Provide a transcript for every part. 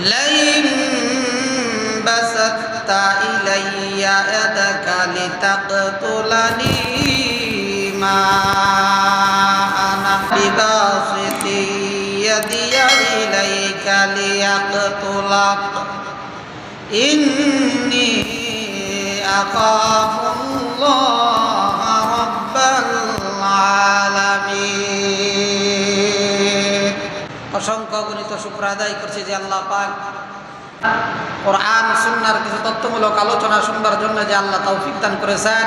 لئن بسطت إلي يدك لتقتلني ما أنا بباسط يدي إليك لأقتلك إني أخاف الله رب العالمين। অসংখ্য গণিত শুকর আদায় করছি যে আল্লাহ পাক কোরআন সুন্নাহর কিছু তথ্যমূলক আলোচনা শুনবার জন্য যে আল্লাহ তৌফিক দান করেছেন,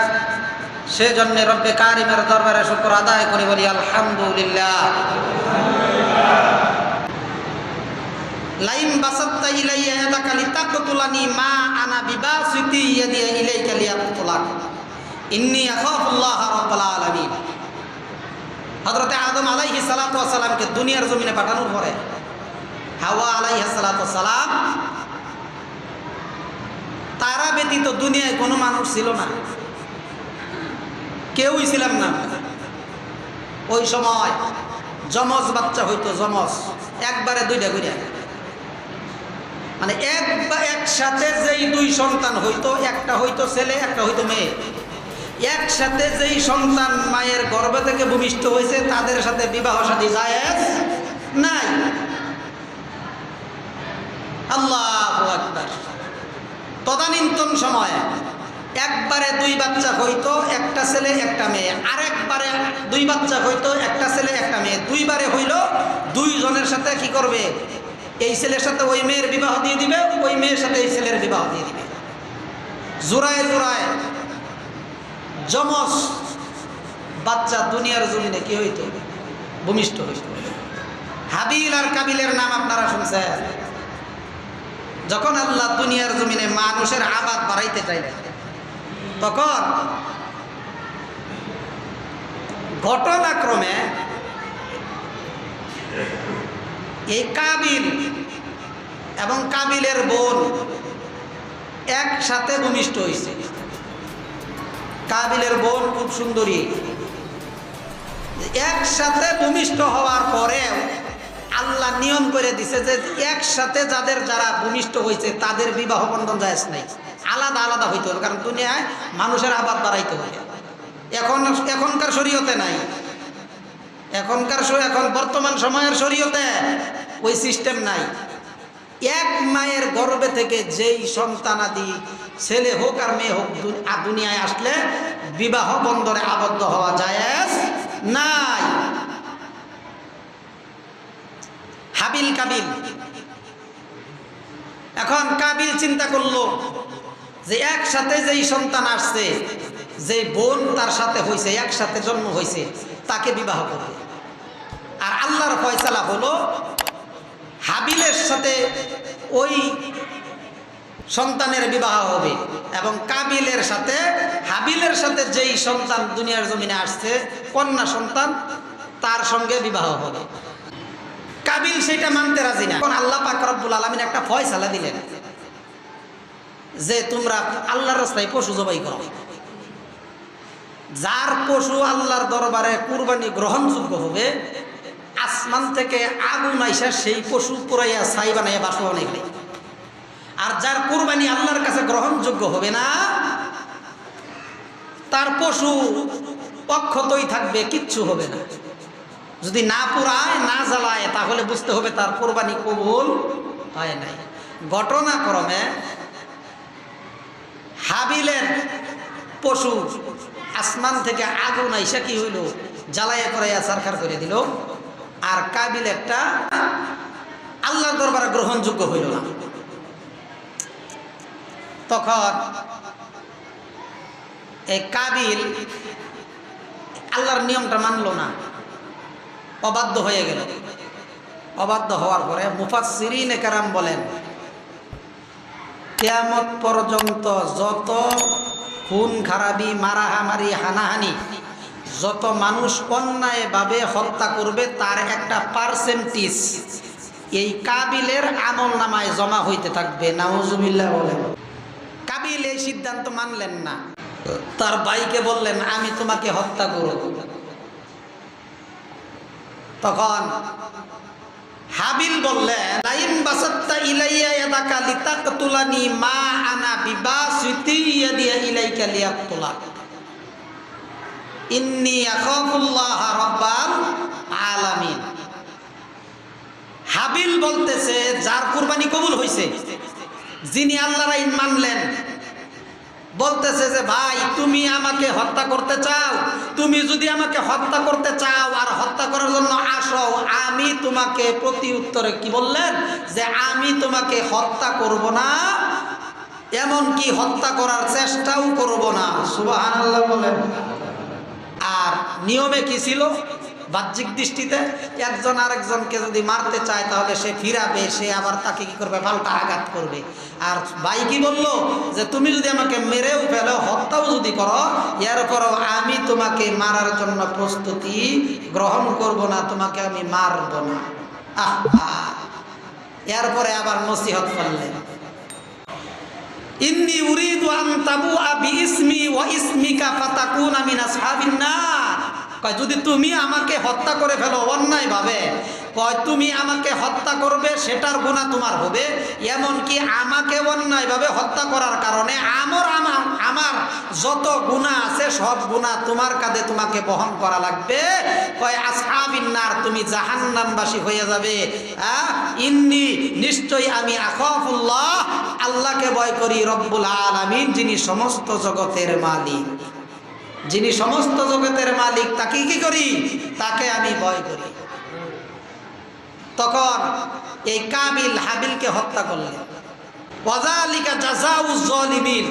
সেজন্য রব্বে কারিমের দরবারে শুকর আদায় করি, বলি আলহামদুলিল্লাহ। লাইন বাসাত্তা ইলাইয়া ইয়াদাকা লিতাকতুলানি মা আনা বিবাসিতি ইয়াদি ইলাইকা লিয়াকতুলাক ইন্নী আখাফুল্লাহ রাব্বাল আলামিন। হযরতে আদম আলাইহিস সালাতু ওয়াস সালামকে দুনিয়ার জমিনে পাঠানোর পরে হাওয়া আলাইহিস সালাতু ওয়াস সালাম, তারা ব্যতীত দুনিয়ায় কোনো মানুষ ছিল না, কেউই ছিলাম না। ওই সময় যমজ বাচ্চা হইতো, যমজ একবারে দুইটা করে, মানে একসাথে যেই দুই সন্তান হইতো, একটা হইতো ছেলে একটা হইতো মেয়ে, একসাথে যেই সন্তান মায়ের গর্ভ থেকে ভূমিষ্ঠ হয়েছে তাদের সাথে বিবাহ শাদী জায়েজ নাই। আল্লাহু আকবার। তদানীন্তন সময়ে একবারে দুই বাচ্চা হইতো, একটা ছেলে একটা মেয়ে, আরেকবারে দুই বাচ্চা হইতো, একটা ছেলে একটা মেয়ে, দুইবারে হইল দুইজনের সাথে কি করবে, এই ছেলের সাথে ওই মেয়ের বিবাহ দিয়ে দিবে, ওই মেয়ের সাথে এই ছেলের বিবাহ দিয়ে দিবে। জোড়ায় জোড়ায় যমজ বাচ্চা দুনিয়ার জমিনে কি হইতো, ভূমিষ্ঠ হইত। হাবিল আর কাবিলের নাম আপনারা শুনছেন। যখন আল্লাহ দুনিয়ার জমিনে মানুষের আবাদ বাড়াইতে চাইলেন, তখন ঘটনাক্রমে এই কাবিল এবং কাবিলের বোন একসাথে ভূমিষ্ঠ হয়েছে। কাবিলের বোন খুব সুন্দরী, একসাথে ভূমিষ্ঠ হওয়ার পরেও আল্লাহ নিয়ম করে দিছে যে একসাথে যারা ভূমিষ্ঠ হয়েছে তাদের বিবাহ বন্ধন জায়েজ নাই, আলাদা আলাদা হইতে হবে, কারণ দুনিয়ায় মানুষের আবাদ বাড়াইতে হবে। এখনকার শরীয়তে নাই, এখন বর্তমান সময়ের শরীয়তে ওই সিস্টেম নাই। এক মায়ের গর্ভে থেকে যেই সন্তানাদি ছেলে হোক আর মেয়ে হোক দুনিয়ায় আসলে বিবাহ বন্ধনে আবদ্ধ হওয়া জায়েজ নাই। হাবিল কাবিল, এখন কাবিল চিন্তা করলো যে একসাথে যেই সন্তান আসছে, যে বোন তার সাথে হয়েছে, একসাথে জন্ম হয়েছে, তাকে বিবাহ করবে। আর আল্লাহর ফয়সালা হলো হাবিলের সাথে ওই সন্তানের বিবাহ হবে এবং কাবিলের সাথে হাবিলের সাথে যেই সন্তান দুনিয়ার জমিনে আসছে, কন্যা সন্তান, তার সঙ্গে বিবাহ হবে। কাবিল সেটা মানতে রাজি না। এখন আল্লাহ পাক রব্বুল আলামিন একটা ফয়সালা দিলেন যে তোমরা আল্লাহর রাস্তায় পশু জবাই করো। যার পশু আল্লাহর দরবারে কুরবানি গ্রহণযোগ্য হবে, আসমান থেকে আগুন আইসা সেই পশু পুরাইয়া ছাই বানাইয়া বাসা বানাইবে। আর যার কুরবানি আল্লাহর কাছে গ্রহণযোগ্য হবে না, তার পশু অক্ষতই থাকবে, কিচ্ছু হবে না। যদি না পুরায় না জ্বালায় তাহলে বুঝতে হবে তার কুরবানি কবুল হয় নাই। ঘটনাক্রমে হাবিলের পশু আসমান থেকে আগুন আইসা কি হইল, জ্বালাইয়া করাইয়া সারখার করে দিল। আর কাবিলেরটা আল্লাহর দরবারে গ্রহণযোগ্য হইল না। তখন এই কাবিল আল্লাহর নিয়মটা মানলো না, অবাধ্য হয়ে গেল। অবাধ্য হওয়ার পরে মুফাসসিরিনে কেরাম বলেন, কিয়ামত পর্যন্ত যত খুন খারাপি, মারামারি, হানাহানি, যত মানুষ অন্যায়ভাবে হত্যা করবে তার একটা পার্সেন্টেজ এই কাবিলের আমল নামায় জমা হইতে থাকবে। নাউজুবিল্লাহ বলেন। কাবিল এই সিদ্ধান্ত মানলেন না, তার ভাইকে বললেন আমি তোমাকে হত্যা করব। তখন হাবিল বললেন লাইন বাসাত্তা ইলাইয়া লাকা লিতাকতুলানি মা আনা বিবাসিতি ইয়াদি ইলাইকা লিয়াকতুলাক ইন্নী আখাফুল্লাহ রাব্বাল আলামিন। হাবিল বলতেছে, যার কুরবানি কবুল হয়েছে, যিনি আল্লাহর আইন মানলেন, বলতেছে যে ভাই তুমি আমাকে হত্যা করতে চাও, তুমি যদি আমাকে হত্যা করতে চাও আর হত্যা করার জন্য আসো, আমি তোমাকে প্রতি উত্তরে কি বললেন যে আমি তোমাকে হত্যা করব না, এমনকি হত্যা করার চেষ্টাও করব না। সুবহানাল্লাহ বলেন। আর নিয়মে কি ছিল? বাহ্যিক দৃষ্টিতে একজন আরেকজনকে যদি মারতে চায় তাহলে সে ফিরাবে, সে আবার তাকে কি করবে, পাল্টা আঘাত করবে। আর ভাই কি বললো যে তুমি যদি আমাকে মেরেও ফেলো, হত্যাও যদি করো, এরপরও আমি তোমাকে মারার জন্য প্রস্তুতি গ্রহণ করব না, তোমাকে আমি মারব না। এরপরে আবার নসিহত করলেন, ইন্নী উরিদু আন তাবুআ বিইসমি ওয়া ইসমিকা ফাতাকুনা মিন আসহাবিন নার। কয় যদি তুমি আমাকে হত্যা করে ফেলো অন্যায় ভাবে, কয় তুমি আমাকে হত্যা করবে, সেটার গুনাহ তোমার হবে, এমনকি আমাকে অন্যায় ভাবে হত্যা করার কারণে আমার যত গুনাহ আছে সব গুনাহ তোমার কাঁধে তোমাকে বহন করা লাগবে। কয় আসহাবিন নার, তুমি জাহান্নামবাসী হয়ে যাবে। ইন্নী, নিশ্চয়ই আমি আখাফুল্লাহ, আল্লাহকে ভয় করি, রব্বুল আলামিন, যিনি সমস্ত জগতের মালিক, যিনি সমস্ত জগতের মালিক, তাকে কি করি, তাকে আমি ভয় করি। তখন এই কাবিল হাবিলকে হত্যা করলেন। ওয়াযালিকা জাযাউজ জালিমিন,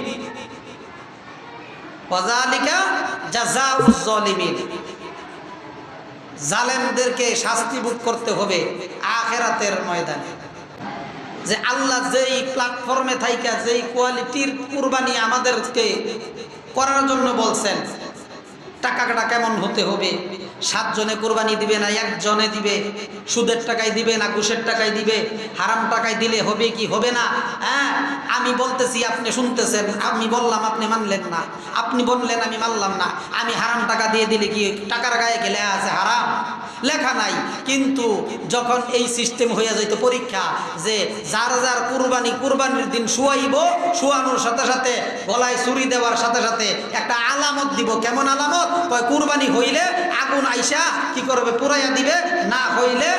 ওয়াযালিকা জাযাউজ জালিমিন, জালেমদেরকে শাস্তি ভোগ করতে হবে আখিরাতের ময়দানে। যে আল্লাহ যেই প্ল্যাটফর্মে থাইকা যেই কোয়ালিটির কুরবানি আমাদেরকে করার জন্য বলছেন, টাকাটা কেমন হতে হবে, 7 জনে কোরবানি দিবে না 1 জনে দিবে, সুদের টাকায় দিবে না ঘুষের টাকায় দিবে, হারাম টাকায় দিলে হবে কি হবে না, আমি বলতেছি আপনি শুনতেছেন, আমি বললাম আপনি মানলেন না, আপনি বললেন আমি মানলাম না, আমি হারাম টাকা দিয়ে দিলে কি টাকার গায়ে গেলে আছে হারাম লেখা নাই। কিন্তু যখন এই সিস্টেম হয়ে যেত পরীক্ষা, যে যার যার কুরবানির দিন শোয়ানোর সাথে সাথে গলায় ছুরি দেওয়ার সাথে সাথে একটা আলামত দিব। কেমন আলামত? কুরবানি হইলে আগুন আইসা কি করবে, পুরাইয়া দিবে, না হইলে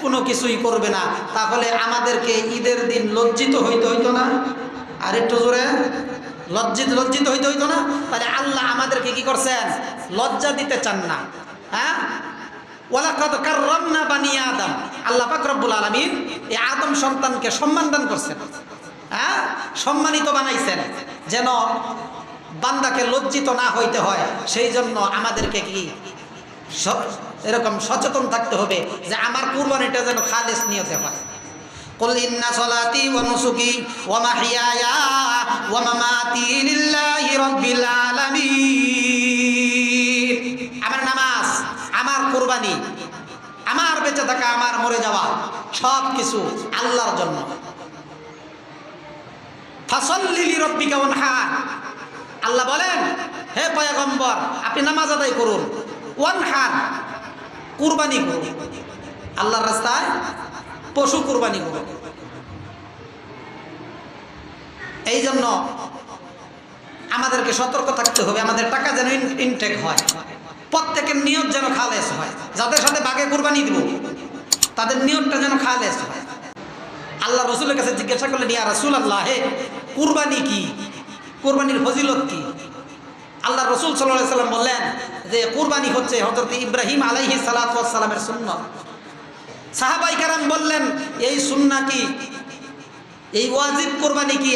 কোনো কিছুই করবে না। তাহলে আমাদেরকে ঈদের দিন লজ্জিত হইতে হইতো না? আর একটু জোরে, লজ্জিত হইতে হইতো না? তাহলে আল্লাহ আমাদেরকে কি করছেন, লজ্জা দিতে চান না। ওয়ালাকাদ কাররামনা বানি আদম, আল্লাহ পাক রব্বুল আলামিন এই আদম সন্তানকে সম্মান দান করছেন, সম্মানিত বানাইছেন, যেন বান্দাকে লজ্জিত না হইতে হয়। সেই জন্য আমাদেরকে কি এরকম সচেতন থাকতে হবে যে আমার কুরবানিটা যেন খালেস নিয়তে হয়। কুল ইন্না সলাতি ওয়া নুসুকি ওয়া মাহইয়ায়া ওয়া মামাতি লিল্লাহি রাব্বিল আলামিন। আমার নামাজ, আমার কুরবানি, আমার বেঁচে থাকা, আমার মরে যাওয়া, সব কিছু আল্লাহর জন্য। ফাসাল্লি লিরাব্বিকা ওয়ানহার, আল্লাহ বলেন হে পয়গম্বর আপনি নামাজ আদায় করুন, ওয়ানহার, কুরবানি করুন, আল্লাহর রাস্তায় পশু কুরবানি করুন। এই জন্য আমাদেরকে সতর্ক থাকতে হবে, আমাদের টাকা যেন ইনটেক হয়, প্রত্যেকের নিয়ত যেন খালেস হয়। যাদের সাথে বাগে কুরবানি দিব তাদের নিয়তটা যেন খালেস হয়। আল্লাহ রসুলের কাছে জিজ্ঞাসা করলেন, ইয়া রাসূলুল্লাহ, হে কুরবানি কি, কুরবানির ফজিলত কি? আল্লাহ রসুল সাল্লাল্লাহু আলাইহি সাল্লাম বললেন যে কুরবানি হচ্ছে হযরত ইব্রাহিম আলাইহিস সালাতু ওয়াস সালামের সুন্নাত। সাহাবায়ে কেরাম বললেন, এই সুন্নাহ কি, এই ওয়াজিব কুরবানি কি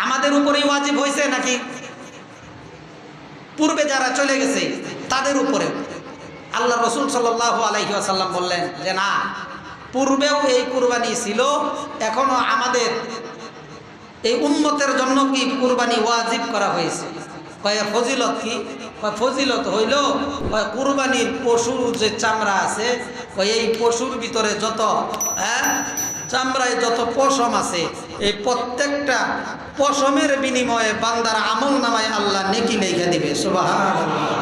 আমাদের উপরেই ওয়াজিব হয়েছে নাকি পূর্বে যারা চলে গেছে তাদের উপরে? আল্লাহ রসুল সাল্লাল্লাহু আলাইহি ওয়াসাল্লাম বললেন যে না, পূর্বেও এই কুরবানি ছিল, এখনো আমাদের এই উম্মতের জন্য কি কুরবানি ওয়াজিব করা হয়েছে। কয় ফজিলত কি? কয় ফজিলত হইল কুরবানির পশুর যে চামড়া আছে, এই পশুর ভিতরে যত চামড়ায় যত পশম আছে, এই প্রত্যেকটা পশমের বিনিময়ে বান্দার আমল নামায় আল্লাহ নেকি লেখা দিবে। সুবহানাল্লাহ।